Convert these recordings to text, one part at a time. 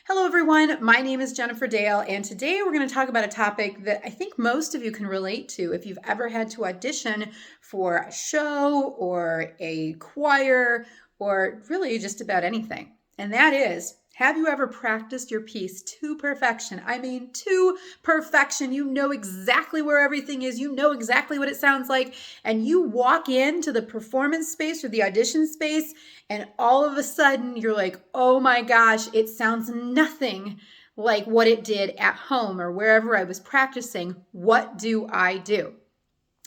Hello, everyone. My name is Jennifer Dale, and today we're going to talk about a topic that I think most of you can relate to if you've ever had to audition for a show or a choir or really just about anything. And that is, have you ever practiced your piece to perfection? I mean, to perfection. You know exactly where everything is. You know exactly what it sounds like. And you walk into the performance space or the audition space, and all of a sudden you're like, oh my gosh, it sounds nothing like what it did at home or wherever I was practicing. What do I do?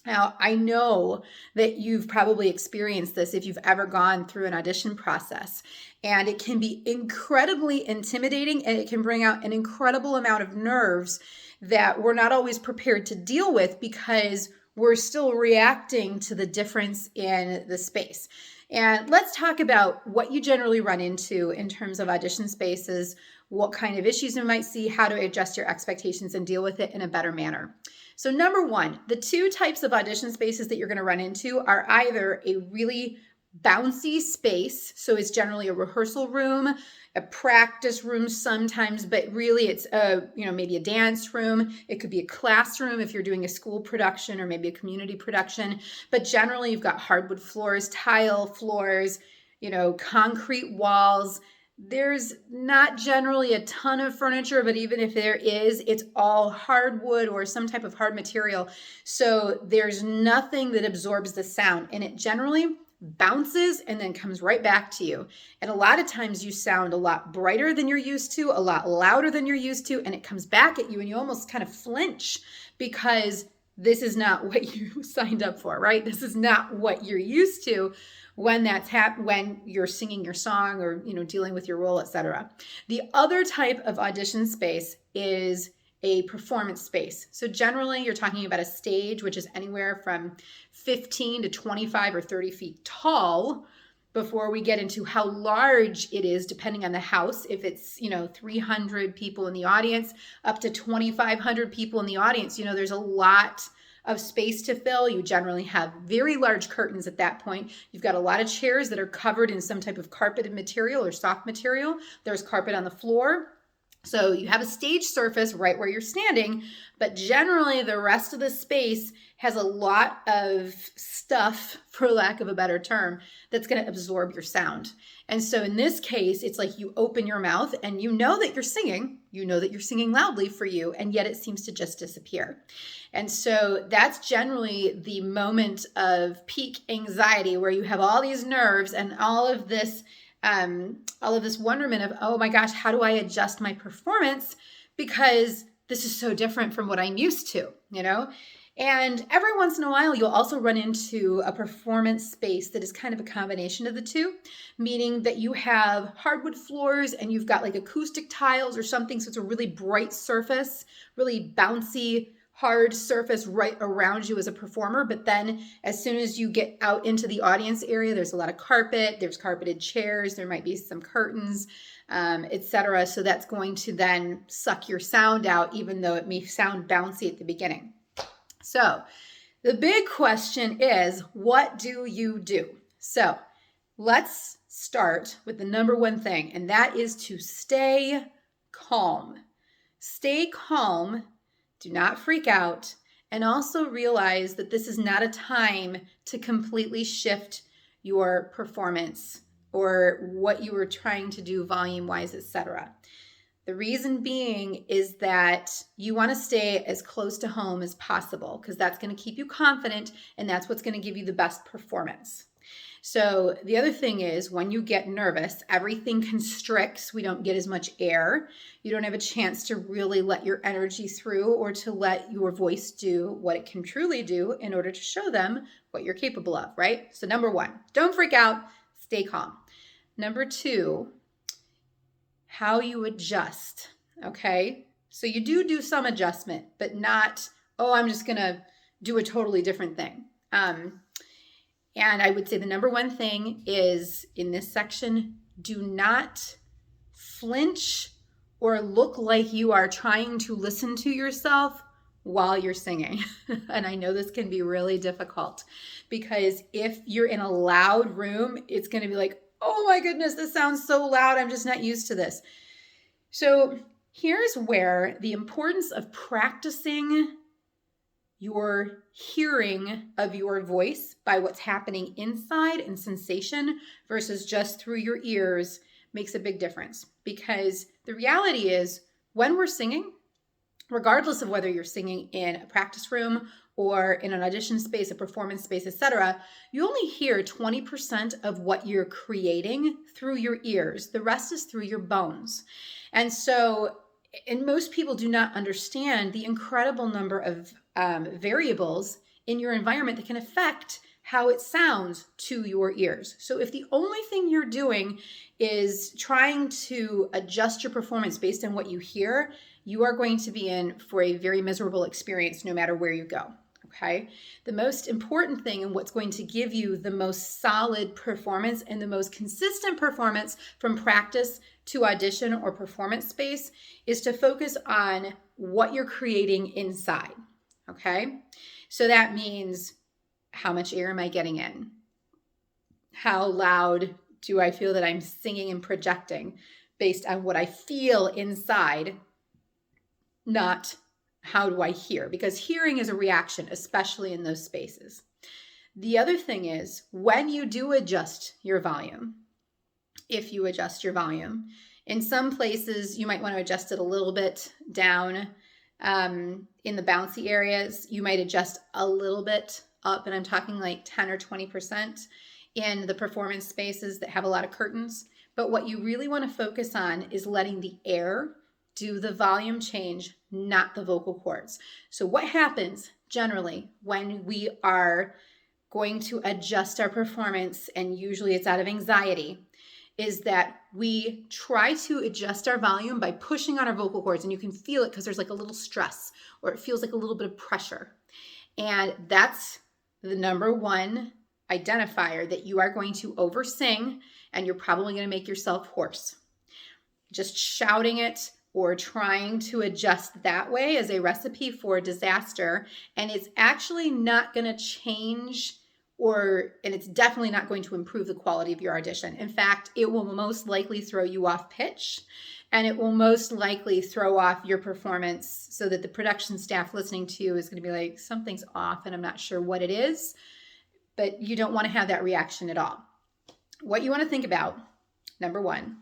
Now, I know that you've probably experienced this if you've ever gone through an audition process, and it can be incredibly intimidating and it can bring out an incredible amount of nerves that we're not always prepared to deal with because we're still reacting to the difference in the space. And let's talk about what you generally run into in terms of audition spaces, what kind of issues you might see, how to adjust your expectations and deal with it in a better manner. So number one, the two types of audition spaces that you're going to run into are either a really bouncy space, so it's generally a rehearsal room, a practice room sometimes, but really it's maybe a dance room. It could be a classroom if you're doing a school production or maybe a community production. But generally you've got hardwood floors, tile floors, concrete walls. There's not generally a ton of furniture, but even if there is, it's all hardwood or some type of hard material. So there's nothing that absorbs the sound, and it generally bounces and then comes right back to you. And a lot of times you sound a lot brighter than you're used to, a lot louder than you're used to, and it comes back at you and you almost kind of flinch because this is not what you signed up for, right? This is not what you're used to when when you're singing your song or dealing with your role, etc. The other type of audition space is a performance space. So generally you're talking about a stage which is anywhere from 15 to 25 or 30 feet tall before we get into how large it is depending on the house. If it's 300 people in the audience up to 2,500 people in the audience, there's a lot of space to fill. You generally have very large curtains at that point. You've got a lot of chairs that are covered in some type of carpeted material or soft material. There's carpet on the floor. So you have a stage surface right where you're standing, but generally the rest of the space has a lot of stuff, for lack of a better term, that's going to absorb your sound. And so in this case, it's like you open your mouth and you know that you're singing loudly for you, and yet it seems to just disappear. And so that's generally the moment of peak anxiety where you have all these nerves and all of this wonderment of, oh my gosh, how do I adjust my performance? Because this is so different from what I'm used to, And every once in a while, you'll also run into a performance space that is kind of a combination of the two, meaning that you have hardwood floors and you've got like acoustic tiles or something. So it's a really bright surface, really bouncy, hard surface right around you as a performer. But then as soon as you get out into the audience area, there's a lot of carpet, there's carpeted chairs, there might be some curtains, etc. So that's going to then suck your sound out, even though it may sound bouncy at the beginning. So the big question is, what do you do? So let's start with the number one thing, and that is to stay calm. Stay calm. Do not freak out, and also realize that this is not a time to completely shift your performance or what you were trying to do volume-wise, etc. The reason being is that you want to stay as close to home as possible because that's going to keep you confident and that's what's going to give you the best performance. So the other thing is when you get nervous, everything constricts. We don't get as much air. You don't have a chance to really let your energy through or to let your voice do what it can truly do in order to show them what you're capable of, right? So number one, don't freak out, stay calm. Number two, how you adjust, okay? So you do some adjustment, but not, I'm just going to do a totally different thing. And I would say the number one thing is in this section, do not flinch or look like you are trying to listen to yourself while you're singing. And I know this can be really difficult because if you're in a loud room, it's going to be like, oh my goodness, this sounds so loud. I'm just not used to this. So here's where the importance of practicing your hearing of your voice by what's happening inside and sensation versus just through your ears makes a big difference. Because the reality is, when we're singing, regardless of whether you're singing in a practice room or in an audition space, a performance space, etc., you only hear 20% of what you're creating through your ears. The rest is through your bones. And so, and most people do not understand the incredible number of variables in your environment that can affect how it sounds to your ears. So if the only thing you're doing is trying to adjust your performance based on what you hear, you are going to be in for a very miserable experience no matter where you go. Okay. The most important thing and what's going to give you the most solid performance and the most consistent performance from practice to audition or performance space is to focus on what you're creating inside. Okay. So that means, how much air am I getting in? How loud do I feel that I'm singing and projecting based on what I feel inside, not how do I hear? Because hearing is a reaction, especially in those spaces. The other thing is, when you do adjust your volume, if you adjust your volume, in some places you might want to adjust it a little bit down. In the bouncy areas, you might adjust a little bit up, and I'm talking like 10 or 20% in the performance spaces that have a lot of curtains. But what you really want to focus on is letting the air do the volume change, not the vocal cords. So what happens generally when we are going to adjust our performance, and usually it's out of anxiety, is that we try to adjust our volume by pushing on our vocal cords, and you can feel it because there's like a little stress, or it feels like a little bit of pressure. And that's the number one identifier that you are going to oversing, and you're probably going to make yourself hoarse. Just shouting it or trying to adjust that way is a recipe for disaster, and it's actually not going to change and it's definitely not going to improve the quality of your audition. In fact, it will most likely throw you off pitch, and it will most likely throw off your performance so that the production staff listening to you is going to be like, something's off and I'm not sure what it is. But you don't want to have that reaction at all. What you want to think about, number one,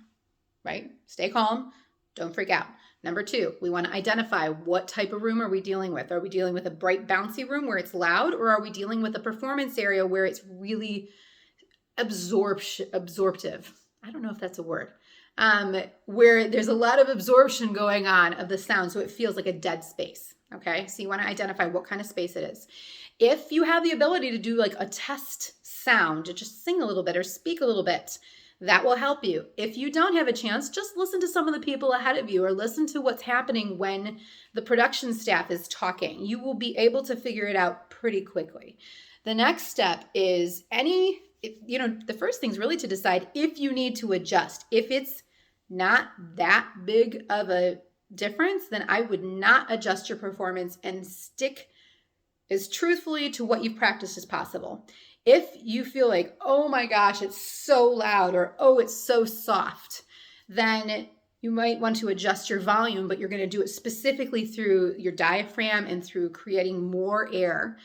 right? Stay calm. Don't freak out. Number two, we want to identify what type of room are we dealing with. Are we dealing with a bright, bouncy room where it's loud, or are we dealing with a performance area where it's really absorptive? I don't know if that's a word. Where there's a lot of absorption going on of the sound, so it feels like a dead space. Okay, so you want to identify what kind of space it is. If you have the ability to do like a test sound, to just sing a little bit or speak a little bit, that will help you. If you don't have a chance, just listen to some of the people ahead of you, or listen to what's happening when the production staff is talking. You will be able to figure it out pretty quickly. The next step is the first thing is really to decide if you need to adjust. If it's not that big of a difference, then I would not adjust your performance and stick as truthfully to what you've practiced as possible. If you feel like, oh my gosh, it's so loud, or oh, it's so soft, then you might want to adjust your volume, but you're going to do it specifically through your diaphragm and through creating more air.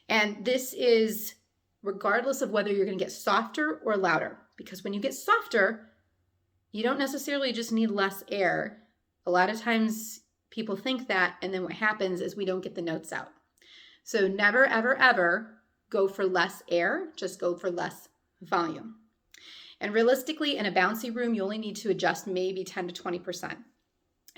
And this is regardless of whether you're going to get softer or louder, because when you get softer, you don't necessarily just need less air. A lot of times people think that, and then what happens is we don't get the notes out. So never, ever, ever go for less air, just go for less volume. And realistically, in a bouncy room, you only need to adjust maybe 10 to 20%.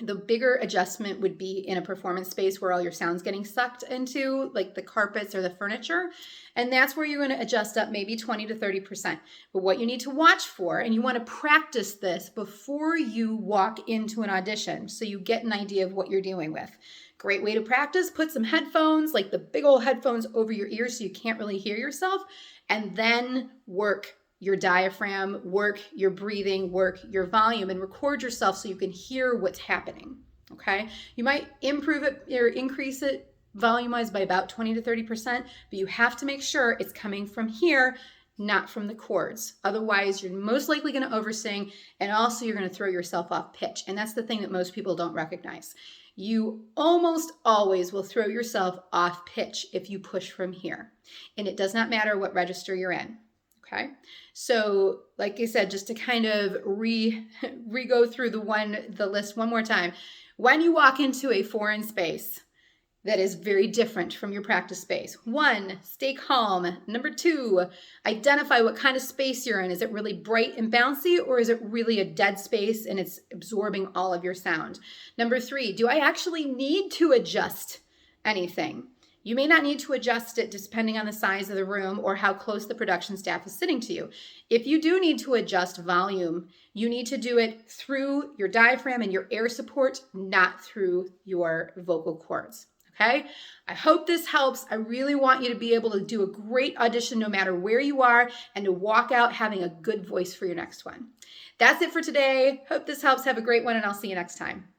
The bigger adjustment would be in a performance space where all your sound's getting sucked into, like the carpets or the furniture. And that's where you're going to adjust up maybe 20 to 30%. But what you need to watch for, and you want to practice this before you walk into an audition so you get an idea of what you're dealing with. Great way to practice, put some headphones, like the big old headphones over your ears so you can't really hear yourself, and then work your diaphragm, work your breathing, work your volume, and record yourself so you can hear what's happening, okay? You might improve it or increase it volume-wise by about 20 to 30%, but you have to make sure it's coming from here, not from the chords. Otherwise, you're most likely going to oversing, and also you're going to throw yourself off pitch. And that's the thing that most people don't recognize. You almost always will throw yourself off pitch if you push from here. And it does not matter what register you're in. Okay. So like I said, just to kind of re-go through the list one more time. When you walk into a foreign space that is very different from your practice space, 1, stay calm. Number 2, identify what kind of space you're in. Is it really bright and bouncy, or is it really a dead space and it's absorbing all of your sound? Number 3, do I actually need to adjust anything? You may not need to adjust it depending on the size of the room or how close the production staff is sitting to you. If you do need to adjust volume, you need to do it through your diaphragm and your air support, not through your vocal cords. Okay? I hope this helps. I really want you to be able to do a great audition no matter where you are and to walk out having a good voice for your next one. That's it for today. Hope this helps. Have a great one, and I'll see you next time.